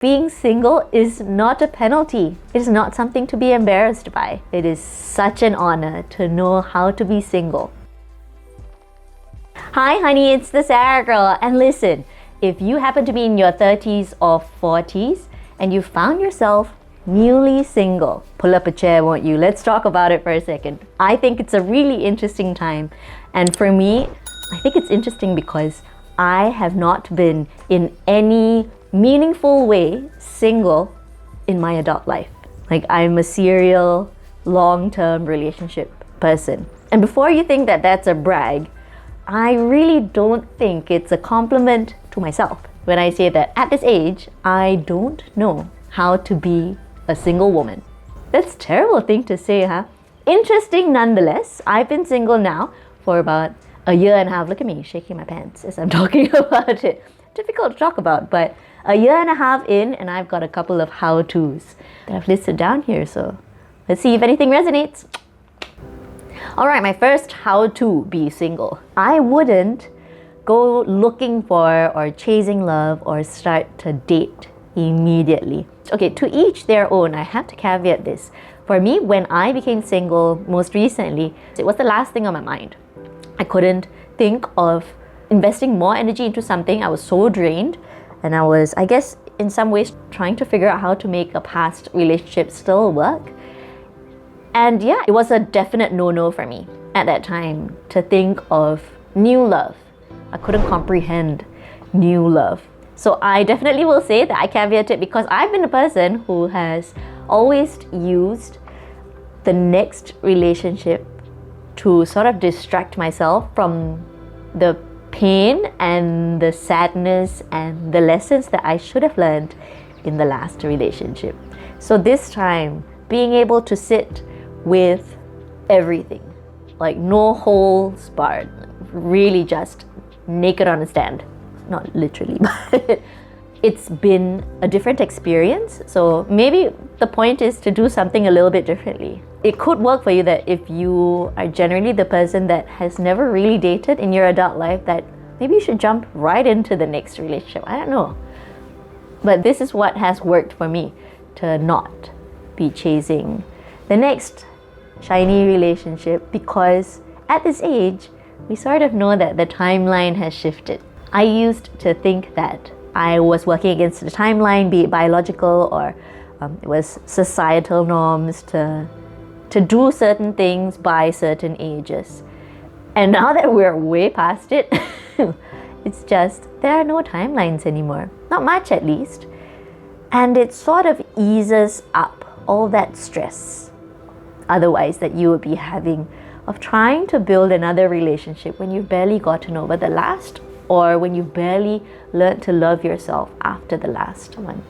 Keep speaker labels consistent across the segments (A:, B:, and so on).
A: Being single is not a penalty. It is not something to be embarrassed by. It is such an honor to know how to be single. Hi honey, it's the Sarah girl. And listen, if you happen to be in your 30s or 40s and you found yourself newly single, pull up a chair, won't you? Let's talk about it for a second. I think it's a really interesting time. And for me, I think it's interesting because I have not been in any meaningful way single in my adult life. Like, I'm a serial long-term relationship person. And before you think that that's a brag, I really don't think it's a compliment to myself when I say that at this age, I don't know how to be a single woman. That's a terrible thing to say, huh? Interesting nonetheless. I've been single now for about a year and a half. Look at me shaking my pants as I'm talking about it. Difficult to talk about, but a year and a half in, and I've got a couple of how-tos that I've listed down here. So let's see if anything resonates. All right, my first how to be single. I wouldn't go looking for or chasing love or start to date immediately. Okay, to each their own. I have to caveat this. For me, when I became single most recently, it was the last thing on my mind. I couldn't think of investing more energy into something. I was so drained, and I was, I guess, in some ways trying to figure out how to make a past relationship still work. And yeah, it was a definite no-no for me at that time to think of new love. I couldn't comprehend new love. So I definitely will say that I caveat it because I've been a person who has always used the next relationship to sort of distract myself from the pain and the sadness and the lessons that I should have learned in the last relationship. So this time, being able to sit with everything, like no holds barred, really just naked on a stand. Not literally, but it's been a different experience. So maybe the point is to do something a little bit differently. It could work for you that if you are generally the person that has never really dated in your adult life, that maybe you should jump right into the next relationship. I don't know. But this is what has worked for me, to not be chasing the next shiny relationship, because at this age, we sort of know that the timeline has shifted. I used to think that I was working against the timeline, be it biological or it was societal norms to do certain things by certain ages. And now that we're way past it, it's just, there are no timelines anymore. Not much, at least. And it sort of eases up all that stress otherwise that you would be having of trying to build another relationship when you've barely got to know about the last, or when you barely learned to love yourself after the last one.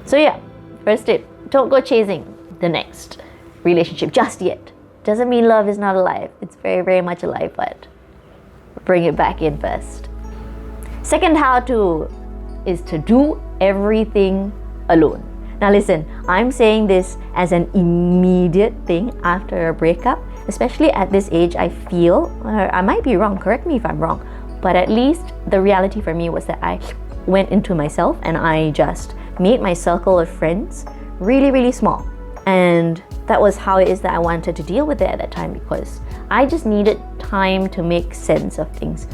A: So yeah, first tip, don't go chasing the next relationship just yet. Doesn't mean love is not alive. It's very, very much alive, but bring it back in first. Second how-to is to do everything alone. Now listen, I'm saying this as an immediate thing after a breakup, especially at this age. I feel, or I might be wrong, correct me if I'm wrong, but at least the reality for me was that I went into myself and I just made my circle of friends really, really small. And that was how it is that I wanted to deal with it at that time, because I just needed time to make sense of things.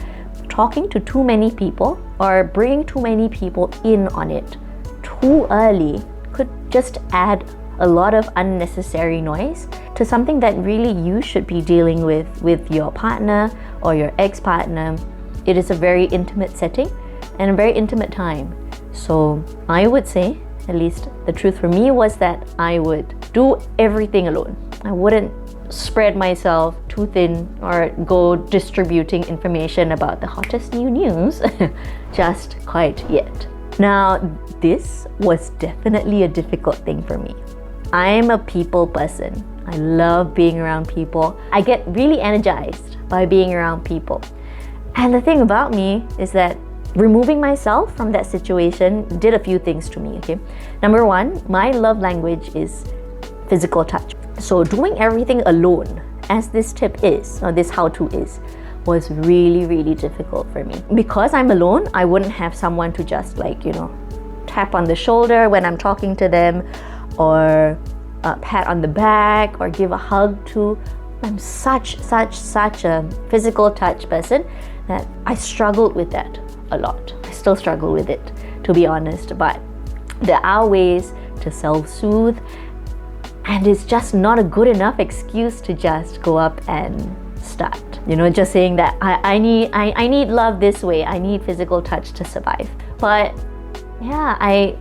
A: Talking to too many people or bringing too many people in on it too early could just add a lot of unnecessary noise to something that really you should be dealing with your partner or your ex-partner. It is a very intimate setting and a very intimate time. So I would say, at least the truth for me was that I would do everything alone. I wouldn't spread myself too thin or go distributing information about the hottest new news just quite yet. Now, this was definitely a difficult thing for me. I'm a people person. I love being around people. I get really energized by being around people. And the thing about me is that removing myself from that situation did a few things to me, okay? Number one, my love language is physical touch. So doing everything alone, as this tip is, or this how-to is, was really, really difficult for me. Because I'm alone, I wouldn't have someone to just tap on the shoulder when I'm talking to them, or pat on the back, or give a hug to. I'm such a physical touch person that I struggled with that a lot. I still struggle with it, to be honest, but there are ways to self-soothe, and it's just not a good enough excuse to just go up and start. Just saying that I need love this way, I need physical touch to survive. But yeah,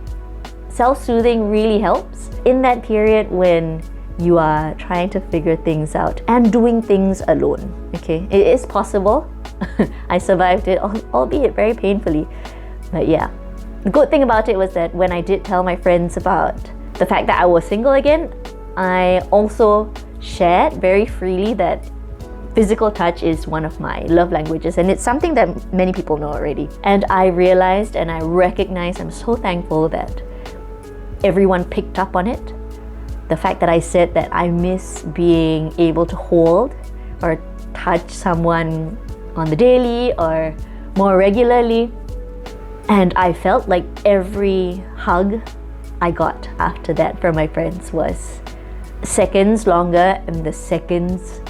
A: self-soothing really helps in that period when you are trying to figure things out and doing things alone. Okay, it is possible. I survived it, albeit very painfully. But yeah, the good thing about it was that when I did tell my friends about the fact that I was single again, I also shared very freely that physical touch is one of my love languages, and it's something that many people know already. And I realized and I recognized, I'm so thankful that everyone picked up on it. The fact that I said that I miss being able to hold or touch someone on the daily or more regularly. And I felt like every hug I got after that from my friends was seconds longer, and the seconds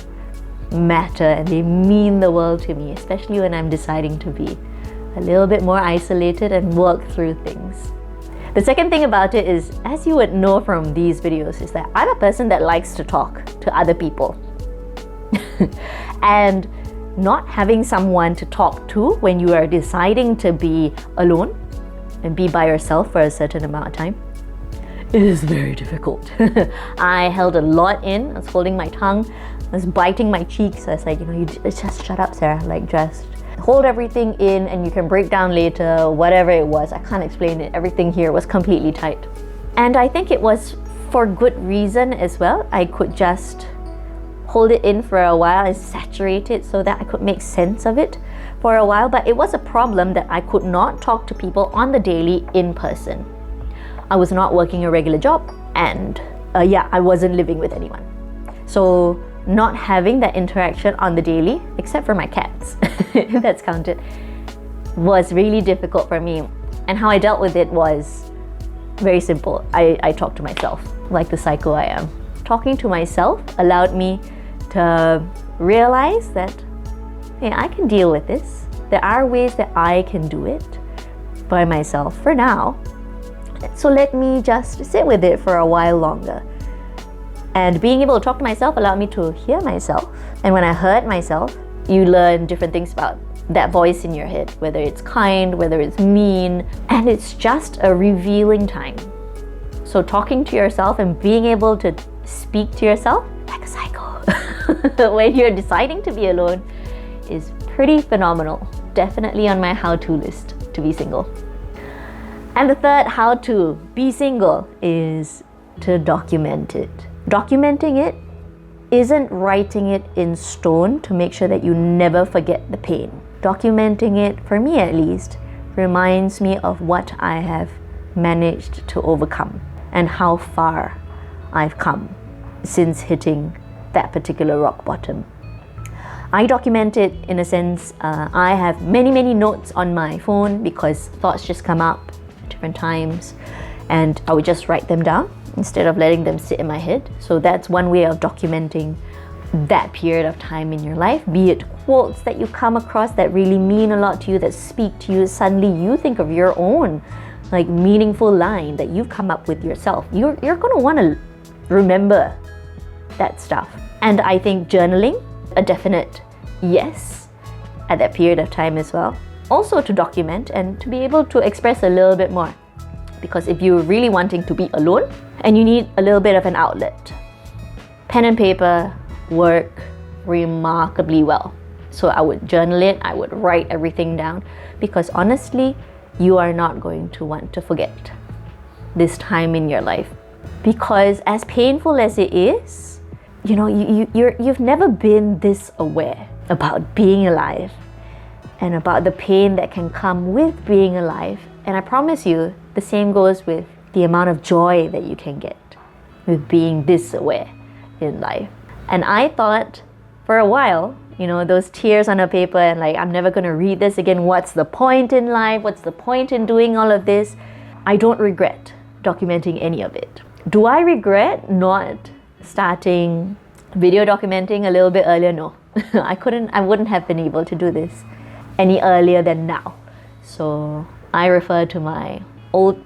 A: matter and they mean the world to me, especially when I'm deciding to be a little bit more isolated and work through things. The second thing about it is, as you would know from these videos, is that I'm a person that likes to talk to other people. And not having someone to talk to when you are deciding to be alone and be by yourself for a certain amount of time is very difficult. I held a lot in. I was holding my tongue. I was biting my cheeks. I was like, you just shut up, Sarah. Like, just hold everything in and you can break down later, whatever it was. I can't explain it. Everything here was completely tight. And I think it was for good reason as well. I could just hold it in for a while and saturate it so that I could make sense of it for a while. But it was a problem that I could not talk to people on the daily in person. I was not working a regular job, and I wasn't living with anyone. So not having that interaction on the daily, except for my cats, if that's counted, was really difficult for me. And how I dealt with it was very simple. I talked to myself, like the psycho I am. Talking to myself allowed me to realize that, hey, I can deal with this. There are ways that I can do it by myself for now. So let me just sit with it for a while longer. And being able to talk to myself allowed me to hear myself. And when I heard myself, you learn different things about that voice in your head, whether it's kind, whether it's mean, and it's just a revealing time. So talking to yourself and being able to speak to yourself like a psycho when you're deciding to be alone is pretty phenomenal. Definitely on my how-to list to be single. And the third how to be single is to document it. Documenting it isn't writing it in stone to make sure that you never forget the pain. Documenting it, for me at least, reminds me of what I have managed to overcome and how far I've come since hitting that particular rock bottom. I document it in a sense. I have many notes on my phone because thoughts just come up at different times, and I would just write them down instead of letting them sit in my head. So that's one way of documenting that period of time in your life, be it quotes that you come across that really mean a lot to you, that speak to you. Suddenly you think of your own like meaningful line that you've come up with yourself. You're going to want to remember that stuff. And I think journaling, a definite yes at that period of time as well. Also to document and to be able to express a little bit more. Because if you're really wanting to be alone and you need a little bit of an outlet, pen and paper work remarkably well. So I would journal it, I would write everything down, because honestly, you are not going to want to forget this time in your life. Because as painful as it is, you've never been this aware about being alive and about the pain that can come with being alive. And I promise you, the same goes with the amount of joy that you can get with being this aware in life. And I thought for a while, those tears on a paper and like, I'm never going to read this again. What's the point in life? What's the point in doing all of this? I don't regret documenting any of it. Do I regret not starting video documenting a little bit earlier? No. I wouldn't have been able to do this any earlier than now. So I refer to my old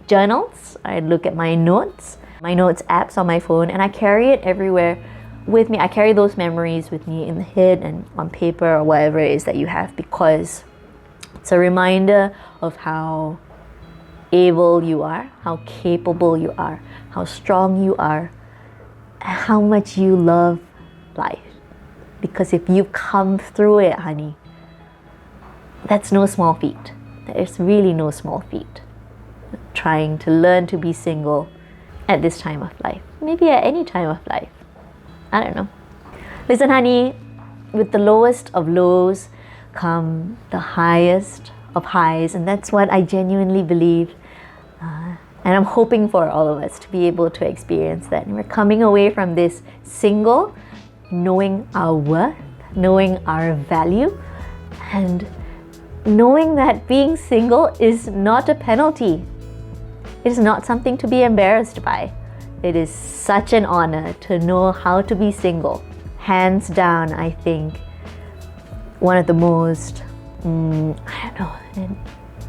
A: journals. I look at my notes apps on my phone, and I carry it everywhere with me. I carry those memories with me in the head and on paper or whatever it is that you have, because it's a reminder of how able you are, how capable you are, how strong you are, how much you love life. Because if you've come through it, honey, that's no small feat. There's really no small feat. Trying to learn to be single at this time of life. Maybe at any time of life. I don't know. Listen, honey, with the lowest of lows come the highest of highs, and that's what I genuinely believe. And I'm hoping for all of us to be able to experience that. And we're coming away from this single, knowing our worth, knowing our value, and knowing that being single is not a penalty. It is not something to be embarrassed by. It is such an honor to know how to be single. Hands down, I think, one of the most,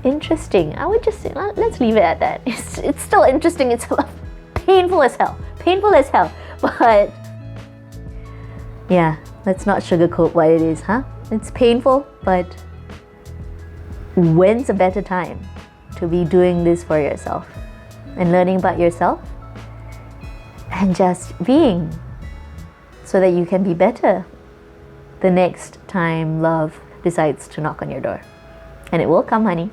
A: interesting. I would just say, let's leave it at that. It's still interesting. It's painful as hell. Painful as hell. But yeah, let's not sugarcoat what it is, huh? It's painful, but when's a better time to be doing this for yourself and learning about yourself and just being, so that you can be better the next time love decides to knock on your door. And it will come, honey.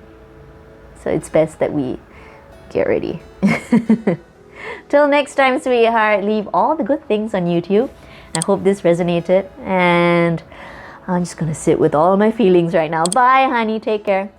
A: So it's best that we get ready. Till next time, sweetheart, leave all the good things on YouTube. I hope this resonated, and I'm just gonna sit with all my feelings right now. Bye, honey. Take care.